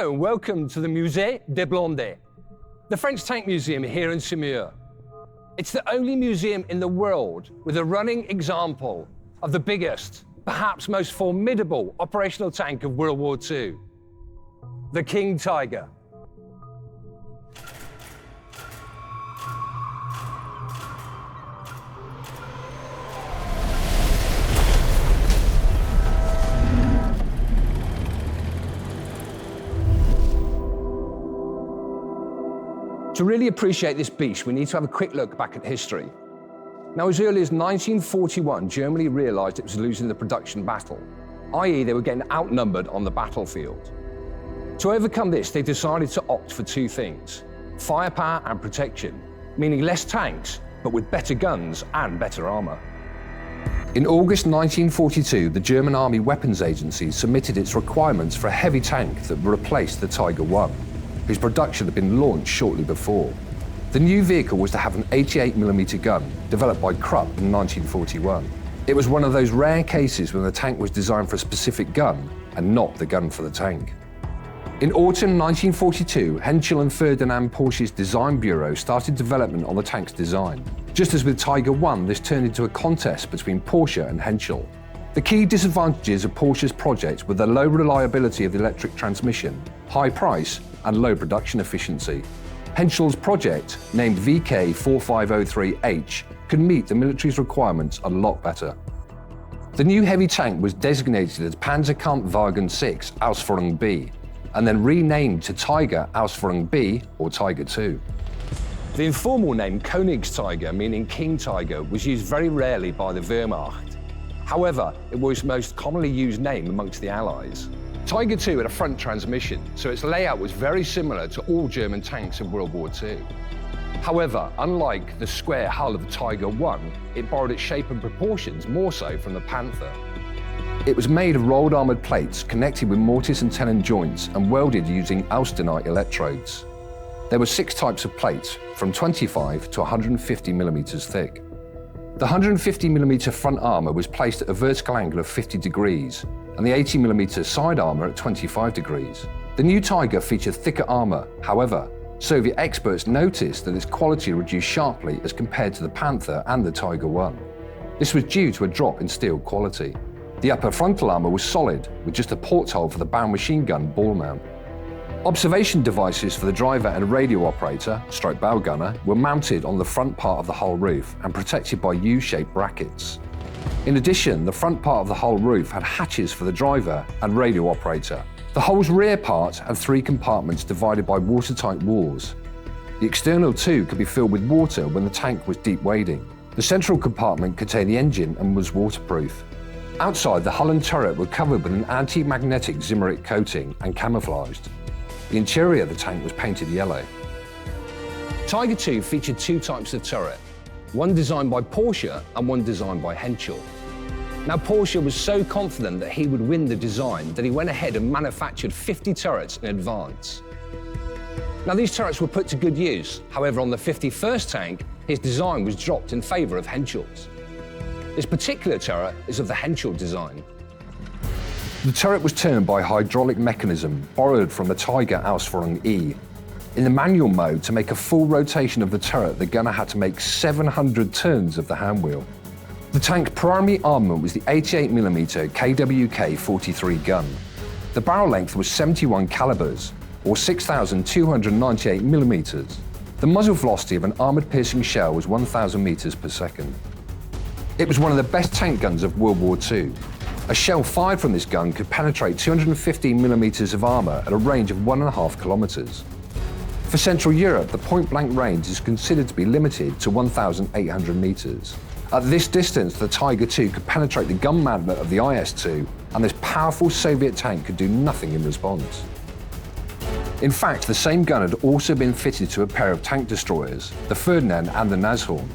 Hello and welcome to the Musée des Blindés, the French Tank Museum here in Saumur. It's the only museum in the world with a running example of the biggest, perhaps most formidable operational tank of World War II, the King Tiger. To really appreciate this beast, we need to have a quick look back at history. Now, as early as 1941, Germany realized it was losing the production battle, i.e. they were getting outnumbered on the battlefield. To overcome this, they decided to opt for two things: firepower and protection, meaning less tanks, but with better guns and better armor. In August 1942, the German Army Weapons Agency submitted its requirements for a heavy tank that would replace the Tiger I, whose production had been launched shortly before. The new vehicle was to have an 88mm gun, developed by Krupp in 1941. It was one of those rare cases when the tank was designed for a specific gun and not the gun for the tank. In autumn 1942, Henschel and Ferdinand Porsche's design bureau started development on the tank's design. Just as with Tiger I, this turned into a contest between Porsche and Henschel. The key disadvantages of Porsche's project were the low reliability of the electric transmission, high price, and low production efficiency. Henschel's project, named VK4503H, could meet the military's requirements a lot better. The new heavy tank was designated as Panzerkampfwagen 6 Ausführung B, and then renamed to Tiger Ausführung B, or Tiger II. The informal name Königstiger, meaning King Tiger, was used very rarely by the Wehrmacht. However, it was the most commonly used name amongst the Allies. Tiger II had a front transmission, so its layout was very similar to all German tanks in World War II. However, unlike the square hull of the Tiger I, it borrowed its shape and proportions more so from the Panther. It was made of rolled armoured plates connected with mortise and tenon joints and welded using austenite electrodes. There were 6 types of plates, from 25 to 150mm thick. The 150mm front armour was placed at a vertical angle of 50 degrees, and the 80mm side armour at 25 degrees. The new Tiger featured thicker armour. However, Soviet experts noticed that its quality reduced sharply as compared to the Panther and the Tiger I. This was due to a drop in steel quality. The upper frontal armour was solid, with just a porthole for the bow machine gun ball mount. Observation devices for the driver and radio operator, stroke bow gunner, were mounted on the front part of the hull roof and protected by U-shaped brackets. In addition, the front part of the hull roof had hatches for the driver and radio operator. The hull's rear part had 3 compartments divided by watertight walls. The external 2 could be filled with water when the tank was deep wading. The central compartment contained the engine and was waterproof. Outside, the hull and turret were covered with an anti-magnetic Zimmerit coating and camouflaged. The interior of the tank was painted yellow. Tiger II featured 2 types of turret, one designed by Porsche and one designed by Henschel. Now, Porsche was so confident that he would win the design that he went ahead and manufactured 50 turrets in advance. Now, these turrets were put to good use. However, on the 51st tank, his design was dropped in favour of Henschel's. This particular turret is of the Henschel design. The turret was turned by a hydraulic mechanism borrowed from the Tiger Ausführung E. In the manual mode, to make a full rotation of the turret, the gunner had to make 700 turns of the handwheel. The tank's primary armament was the 88mm KWK-43 gun. The barrel length was 71 calibers, or 6,298mm. The muzzle velocity of an armoured-piercing shell was 1,000 meters per second. It was one of the best tank guns of World War II. A shell fired from this gun could penetrate 215mm of armour at a range of 1.5 kilometers. For Central Europe, the point-blank range is considered to be limited to 1,800 meters. At this distance, the Tiger II could penetrate the gun magnet of the IS-2, and this powerful Soviet tank could do nothing in response. In fact, the same gun had also been fitted to a pair of tank destroyers, the Ferdinand and the Nashorn.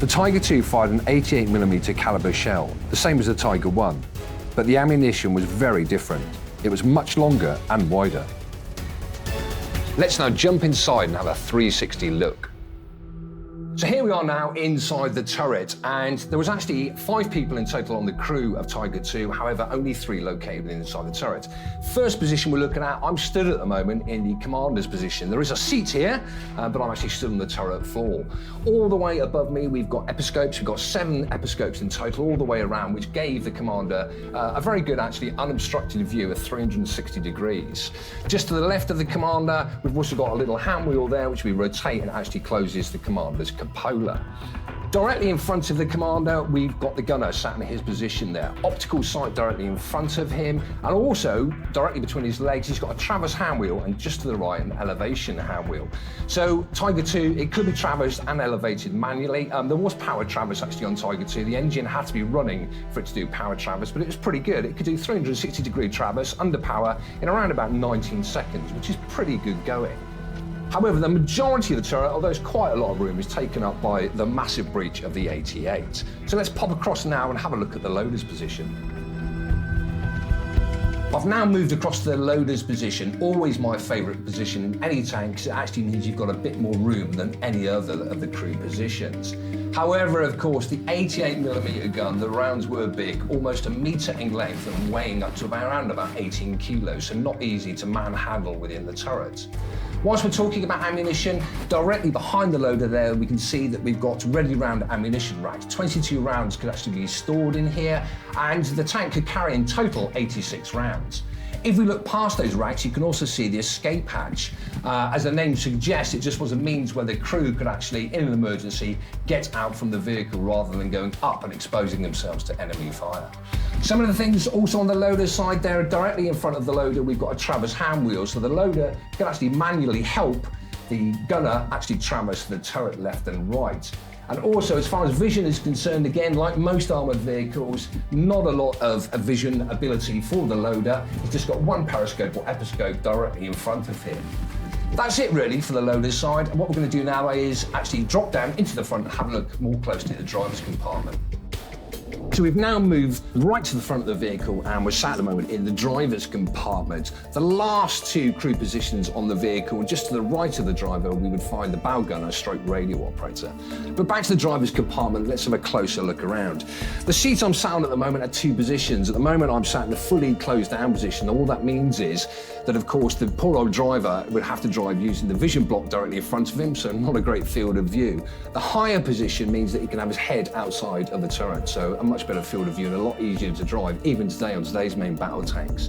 The Tiger II fired an 88mm caliber shell, the same as the Tiger I, but the ammunition was very different. It was much longer and wider. Let's now jump inside and have a 360 look. So here we are now inside the turret, and there was actually 5 people in total on the crew of Tiger II, however, only 3 located inside the turret. First position we're looking at, I'm stood at the moment in the commander's position. There is a seat here, but I'm actually stood on the turret floor. All the way above me, we've got episcopes. We've got 7 episcopes in total all the way around, which gave the commander a very good, actually, unobstructed view of 360 degrees. Just to the left of the commander, we've also got a little hand wheel there, which we rotate and actually closes the commander's cupola. Directly in front of the commander, we've got the gunner sat in his position there. Optical sight directly in front of him, and also directly between his legs, he's got a traverse hand wheel, and just to the right, an elevation hand wheel. So Tiger II, it could be traversed and elevated manually. There was power traverse actually on Tiger II. The engine had to be running for it to do power traverse, but it was pretty good. It could do 360-degree traverse under power in around about 19 seconds, which is pretty good going. However, the majority of the turret, although there's quite a lot of room, is taken up by the massive breach of the 88. So let's pop across now and have a look at the loader's position. I've now moved across to the loader's position, always my favourite position in any tank, because it actually means you've got a bit more room than any other of the crew positions. However, of course, the 88mm gun, the rounds were big, almost a metre in length and weighing up to around about 18 kilos, so not easy to manhandle within the turret. Whilst we're talking about ammunition, directly behind the loader there, we can see that we've got ready round ammunition racks. 22 rounds could actually be stored in here, and the tank could carry in total 86 rounds. If we look past those racks, you can also see the escape hatch. As the name suggests, it just was a means where the crew could actually, in an emergency, get out from the vehicle rather than going up and exposing themselves to enemy fire. Some of the things also on the loader side there, directly in front of the loader, we've got a traverse hand wheel, so the loader can actually manually help the gunner actually traverse the turret left and right. And also, as far as vision is concerned, again, like most armoured vehicles, not a lot of vision ability for the loader. He's just got one periscope or episcope directly in front of him. That's it really for the loader's side. And what we're going to do now is actually drop down into the front and have a look more closely at the driver's compartment. So we've now moved right to the front of the vehicle, and we're sat at the moment in the driver's compartment. The last 2 crew positions on the vehicle, just to the right of the driver, we would find the bow gunner stroke radio operator. But back to the driver's compartment, let's have a closer look around. The seat I'm sat on at the moment are 2 positions. At the moment, I'm sat in the fully closed down position. All that means is that, of course, the poor old driver would have to drive using the vision block directly in front of him, so not a great field of view. The higher position means that he can have his head outside of the turret, so a much better field of view and a lot easier to drive, even today on today's main battle tanks.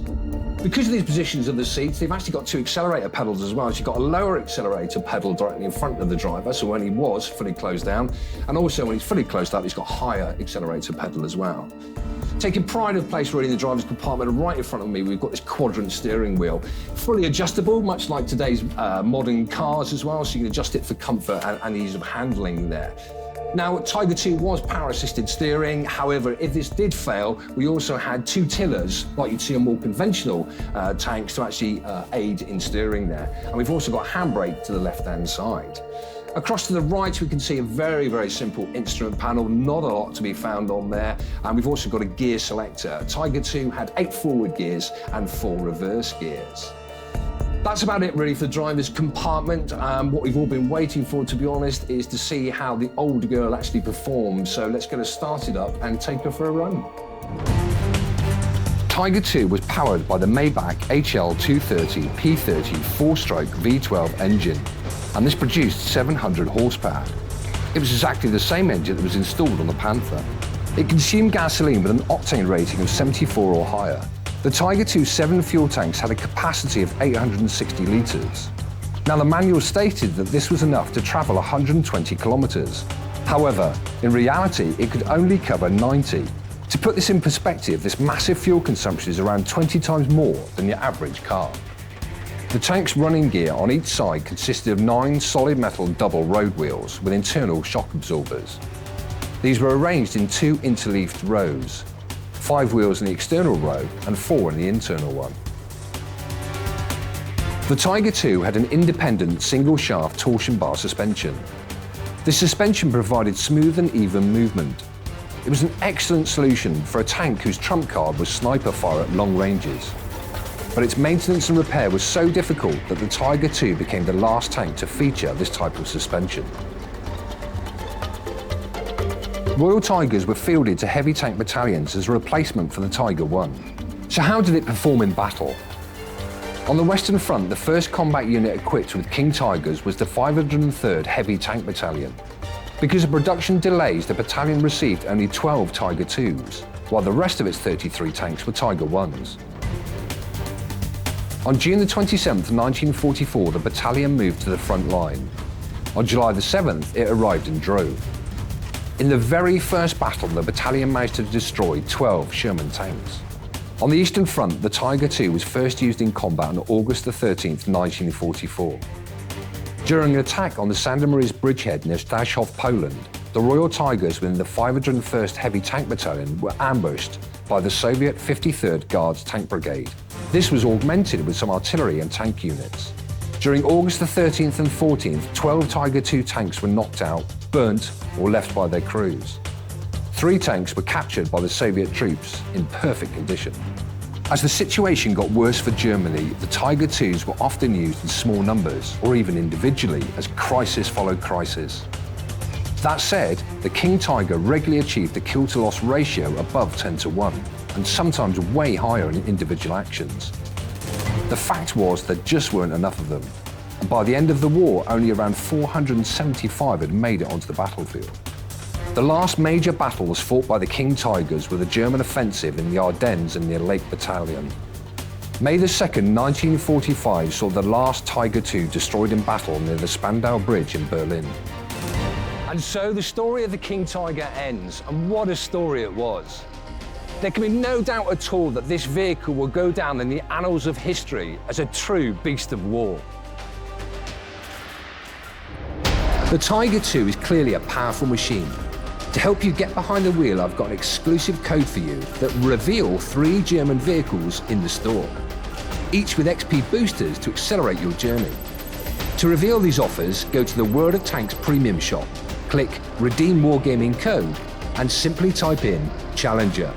Because of these positions of the seats, they've actually got 2 accelerator pedals as well. So you've got a lower accelerator pedal directly in front of the driver, so when he was fully closed down, and also when he's fully closed up, he's got a higher accelerator pedal as well. Taking pride of place really in the driver's compartment, right in front of me, we've got this Quadrant steering wheel. Fully adjustable, much like today's modern cars as well, so you can adjust it for comfort and ease of handling there. Now, Tiger II was power-assisted steering. However, if this did fail, we also had 2 tillers, like you'd see on more conventional tanks, to actually aid in steering there. And we've also got handbrake to the left-hand side. Across to the right, we can see a very, very simple instrument panel, not a lot to be found on there. And we've also got a gear selector. Tiger II had 8 forward gears and 4 reverse gears. That's about it really for the driver's compartment. What we've all been waiting for, to be honest, is to see how the old girl actually performs. So let's get her started up and take her for a run. Tiger II was powered by the Maybach HL230 P30 4-stroke V12 engine, and this produced 700 horsepower. It was exactly the same engine that was installed on the Panther. It consumed gasoline with an octane rating of 74 or higher. The Tiger II 7 fuel tanks had a capacity of 860 litres. Now, the manual stated that this was enough to travel 120 kilometres. However, in reality, it could only cover 90. To put this in perspective, this massive fuel consumption is around 20 times more than your average car. The tank's running gear on each side consisted of 9 solid metal double road wheels with internal shock absorbers. These were arranged in 2 interleaved rows. 5 wheels in the external row and 4 in the internal one. The Tiger II had an independent single-shaft torsion bar suspension. This suspension provided smooth and even movement. It was an excellent solution for a tank whose trump card was sniper fire at long ranges. But its maintenance and repair was so difficult that the Tiger II became the last tank to feature this type of suspension. Royal Tigers were fielded to heavy tank battalions as a replacement for the Tiger I. So how did it perform in battle? On the Western Front, the first combat unit equipped with King Tigers was the 503rd Heavy Tank Battalion. Because of production delays, the battalion received only 12 Tiger IIs, while the rest of its 33 tanks were Tiger Is. On June the 27th, 1944, the battalion moved to the front line. On July the 7th, it arrived in Dreux. In the very first battle, the battalion managed to destroy 12 Sherman tanks. On the Eastern Front, the Tiger II was first used in combat on August the 13th, 1944. During an attack on the Sandomierz bridgehead near Staszów, Poland, the Royal Tigers within the 501st Heavy Tank Battalion were ambushed by the Soviet 53rd Guards Tank Brigade. This was augmented with some artillery and tank units. During August the 13th and 14th, 12 Tiger II tanks were knocked out, burnt, or left by their crews. 3 tanks were captured by the Soviet troops in perfect condition. As the situation got worse for Germany, the Tiger IIs were often used in small numbers or even individually as crisis followed crisis. That said, the King Tiger regularly achieved a kill-to-loss ratio above 10-1 and sometimes way higher in individual actions. The fact was there just weren't enough of them, and by the end of the war, only around 475 had made it onto the battlefield. The last major battle was fought by the King Tigers with a German offensive in the Ardennes and near Lake Battalion. May the 2nd, 1945 saw the last Tiger II destroyed in battle near the Spandau Bridge in Berlin. And so the story of the King Tiger ends, and what a story it was. There can be no doubt at all that this vehicle will go down in the annals of history as a true beast of war. The Tiger II is clearly a powerful machine. To help you get behind the wheel, I've got an exclusive code for you that will reveal 3 German vehicles in the store, each with XP boosters to accelerate your journey. To reveal these offers, go to the World of Tanks Premium Shop, click Redeem Wargaming Code, and simply type in Challenger.